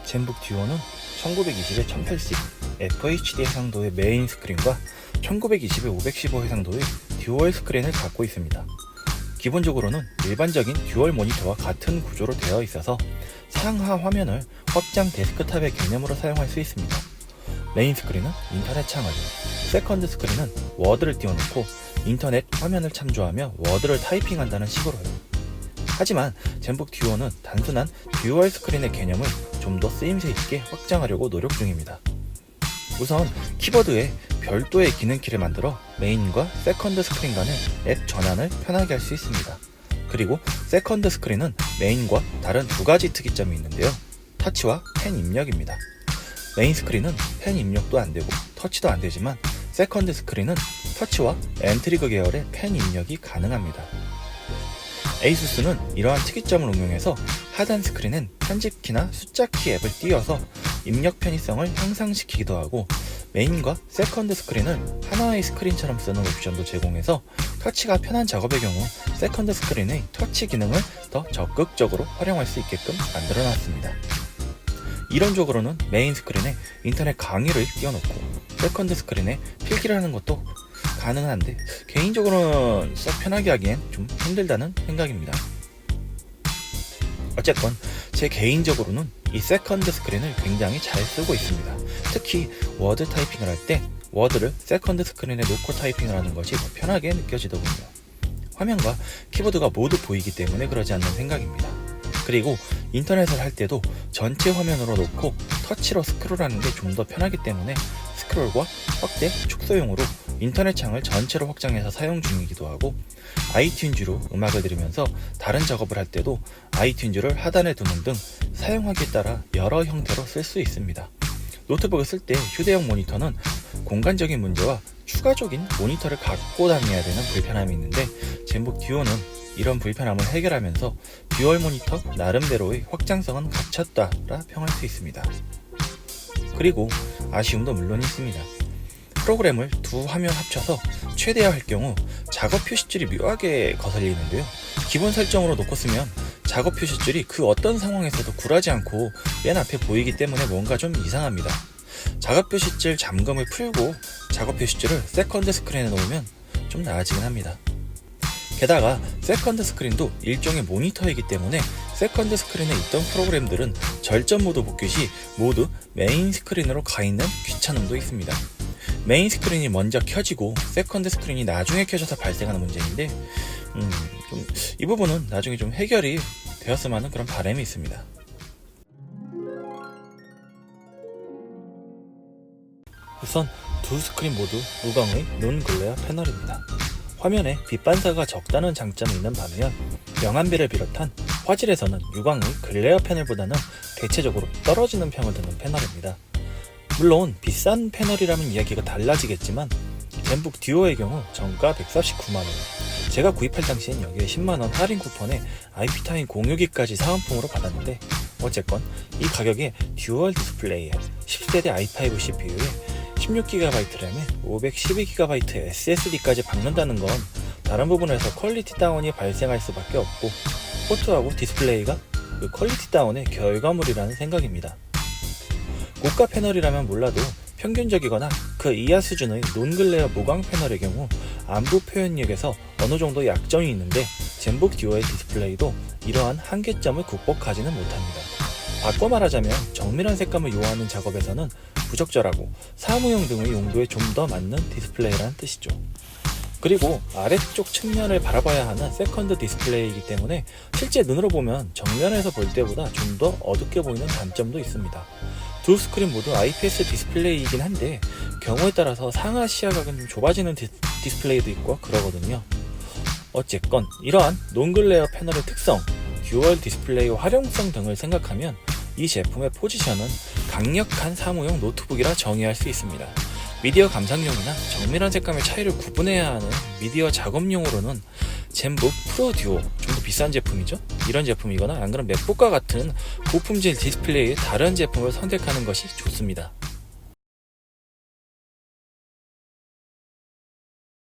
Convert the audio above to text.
젠북 듀오는 1920에 1080 FHD 해상도의 메인 스크린과 1920에 515 해상도의 듀얼 스크린을 갖고 있습니다. 기본적으로는 일반적인 듀얼 모니터와 같은 구조로 되어 있어서 상하 화면을 확장 데스크탑의 개념으로 사용할 수 있습니다. 메인 스크린은 인터넷 창을, 세컨드 스크린은 워드를 띄워놓고 인터넷 화면을 참조하며 워드를 타이핑한다는 식으로요. 하지만 젠북 듀오는 단순한 듀얼 스크린의 개념을 좀 더 쓰임새 있게 확장하려고 노력 중입니다. 우선 키보드에 별도의 기능키를 만들어 메인과 세컨드 스크린 간의 앱 전환을 편하게 할 수 있습니다. 그리고 세컨드 스크린은 메인과 다른 두 가지 특이점이 있는데요. 터치와 펜 입력입니다. 메인 스크린은 펜 입력도 안되고 터치도 안되지만 세컨드 스크린은 터치와 엔트리그 계열의 펜 입력이 가능합니다. 에이수스는 이러한 특이점을 응용해서 하단 스크린엔 편집키나 숫자키 앱을 띄워서 입력 편의성을 향상시키기도 하고 메인과 세컨드 스크린을 하나의 스크린처럼 쓰는 옵션도 제공해서 터치가 편한 작업의 경우 세컨드 스크린의 터치 기능을 더 적극적으로 활용할 수 있게끔 만들어놨습니다. 이론적으로는 메인 스크린에 인터넷 강의를 띄워놓고 세컨드 스크린에 필기를 하는 것도 가능한데 개인적으로는 썩 편하게 하기엔 좀 힘들다는 생각입니다. 어쨌건 제 개인적으로는 이 세컨드 스크린을 굉장히 잘 쓰고 있습니다. 특히 워드 타이핑을 할 때 워드를 세컨드 스크린에 놓고 타이핑을 하는 것이 더 편하게 느껴지더군요. 화면과 키보드가 모두 보이기 때문에 그러지 않는 생각입니다. 그리고 인터넷을 할 때도 전체 화면으로 놓고 터치로 스크롤하는 게 좀 더 편하기 때문에 스크롤과 확대, 축소용으로 인터넷 창을 전체로 확장해서 사용 중이기도 하고 아이튠즈로 음악을 들으면서 다른 작업을 할 때도 아이튠즈를 하단에 두는 등 사용하기에 따라 여러 형태로 쓸 수 있습니다. 노트북을 쓸 때 휴대용 모니터는 공간적인 문제와 추가적인 모니터를 갖고 다녀야 되는 불편함이 있는데 젠북 듀오는 이런 불편함을 해결하면서 듀얼 모니터 나름대로의 확장성은 갖췄다라 평할 수 있습니다. 그리고 아쉬움도 물론 있습니다. 프로그램을 두 화면 합쳐서 최대화할 경우 작업 표시줄이 묘하게 거슬리는데요. 기본 설정으로 놓고 쓰면 작업 표시줄이 그 어떤 상황에서도 굴하지 않고 맨 앞에 보이기 때문에 뭔가 좀 이상합니다. 작업 표시줄 잠금을 풀고 작업 표시줄을 세컨드 스크린에 놓으면 좀 나아지긴 합니다. 게다가 세컨드 스크린도 일종의 모니터이기 때문에 세컨드 스크린에 있던 프로그램들은 절전 모드 복귀 시 모두 메인 스크린으로 가 있는 귀찮음도 있습니다. 메인 스크린이 먼저 켜지고 세컨드 스크린이 나중에 켜져서 발생하는 문제인데 이 부분은 나중에 좀 해결이 되었으면 하는 그런 바람이 있습니다. 우선 두 스크린 모두 무광의 논 글레어 패널입니다. 화면에 빛 반사가 적다는 장점이 있는 반면 명암비를 비롯한 화질에서는 유광의 글레어 패널보다는 대체적으로 떨어지는 평을 드는 패널입니다. 물론 비싼 패널이라면 이야기가 달라지겠지만 젠북 듀오의 경우 정가 149만원, 제가 구입할 당시엔 여기에 10만원 할인 쿠폰에 IP타임 공유기까지 사은품으로 받았는데 어쨌건 이 가격에 듀얼 디스플레이에 10세대 i5 CPU에 16GB 램에 512GB SSD까지 박는다는 건 다른 부분에서 퀄리티 다운이 발생할 수밖에 없고 포트하고 디스플레이가 그 퀄리티 다운의 결과물이라는 생각입니다. 고가 패널이라면 몰라도 평균적이거나 그 이하 수준의 논글레어 무광 패널의 경우 안부 표현력에서 어느 정도 약점이 있는데 젠북 듀오의 디스플레이도 이러한 한계점을 극복하지는 못합니다. 바꿔 말하자면 정밀한 색감을 요하는 작업에서는 부적절하고 사무용 등의 용도에 좀 더 맞는 디스플레이라는 뜻이죠. 그리고 아래쪽 측면을 바라봐야 하는 세컨드 디스플레이이기 때문에 실제 눈으로 보면 정면에서 볼 때보다 좀 더 어둡게 보이는 단점도 있습니다. 두 스크린 모두 IPS 디스플레이이긴 한데 경우에 따라서 상하 시야각은 좀 좁아지는 디스플레이도 있고 그러거든요. 어쨌건 이러한 논글레어 패널의 특성, 듀얼 디스플레이의 활용성 등을 생각하면 이 제품의 포지션은 강력한 사무용 노트북이라 정의할 수 있습니다. 미디어 감상용이나 정밀한 색감의 차이를 구분해야 하는 미디어 작업용으로는 젠북 프로 듀오, 좀 더 비싼 제품이죠. 이런 제품이거나 안 그러면 맥북과 같은 고품질 디스플레이의 다른 제품을 선택하는 것이 좋습니다.